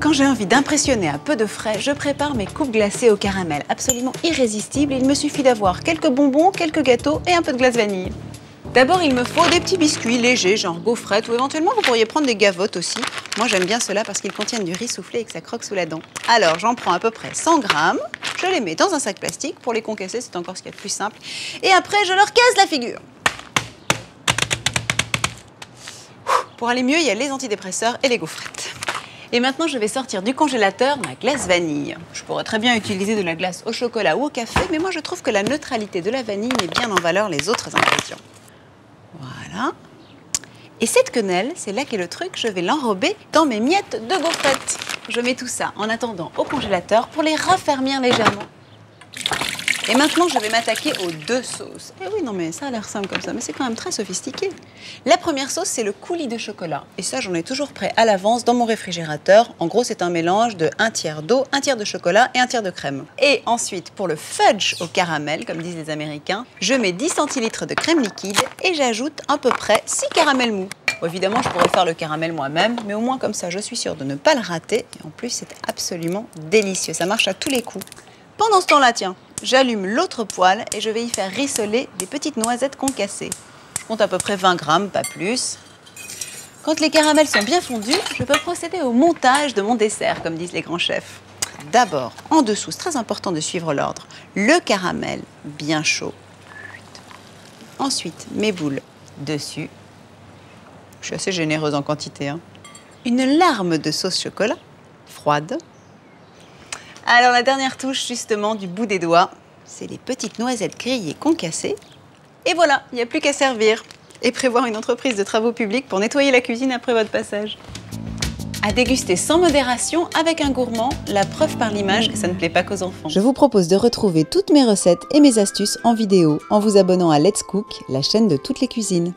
Quand j'ai envie d'impressionner à peu de frais, je prépare mes coupes glacées au caramel. Absolument irrésistibles, il me suffit d'avoir quelques bonbons, quelques gâteaux et un peu de glace vanille. D'abord, il me faut des petits biscuits légers, genre gaufrettes, ou éventuellement vous pourriez prendre des gavottes aussi. Moi j'aime bien cela parce qu'ils contiennent du riz soufflé et que ça croque sous la dent. Alors j'en prends à peu près 100 grammes, je les mets dans un sac plastique. Pour les concasser, c'est encore ce qu'il y a de plus simple. Et après, je leur casse la figure. Pour aller mieux, il y a les antidépresseurs et les gaufrettes. Et maintenant, je vais sortir du congélateur ma glace vanille. Je pourrais très bien utiliser de la glace au chocolat ou au café, mais moi je trouve que la neutralité de la vanille met bien en valeur les autres ingrédients. Voilà. Et cette quenelle, c'est là qu'est le truc, je vais l'enrober dans mes miettes de gaufrettes. Je mets tout ça en attendant au congélateur pour les raffermir légèrement. Et maintenant, je vais m'attaquer aux deux sauces. Eh oui, non mais ça a l'air simple comme ça, mais c'est quand même très sophistiqué. La première sauce, c'est le coulis de chocolat. Et ça, j'en ai toujours prêt à l'avance dans mon réfrigérateur. En gros, c'est un mélange de 1 tiers d'eau, 1 tiers de chocolat et 1 tiers de crème. Et ensuite, pour le fudge au caramel, comme disent les Américains, je mets 10 centilitres de crème liquide et j'ajoute à peu près 6 caramels mous. Bon, évidemment, je pourrais faire le caramel moi-même, mais au moins comme ça, je suis sûre de ne pas le rater. Et en plus, c'est absolument délicieux. Ça marche à tous les coups. Pendant ce temps-là, tiens, j'allume l'autre poêle et je vais y faire rissoler des petites noisettes concassées. Je compte à peu près 20 grammes, pas plus. Quand les caramels sont bien fondus, je peux procéder au montage de mon dessert, comme disent les grands chefs. D'abord, en dessous, c'est très important de suivre l'ordre, le caramel bien chaud. Ensuite, mes boules dessus. Je suis assez généreuse en quantité, hein. Une larme de sauce chocolat, froide. Alors la dernière touche justement du bout des doigts, c'est les petites noisettes grillées concassées. Et voilà, il n'y a plus qu'à servir et prévoir une entreprise de travaux publics pour nettoyer la cuisine après votre passage. À déguster sans modération avec un gourmand, la preuve par l'image que ça ne plaît pas qu'aux enfants. Je vous propose de retrouver toutes mes recettes et mes astuces en vidéo en vous abonnant à Let's Cook, la chaîne de toutes les cuisines.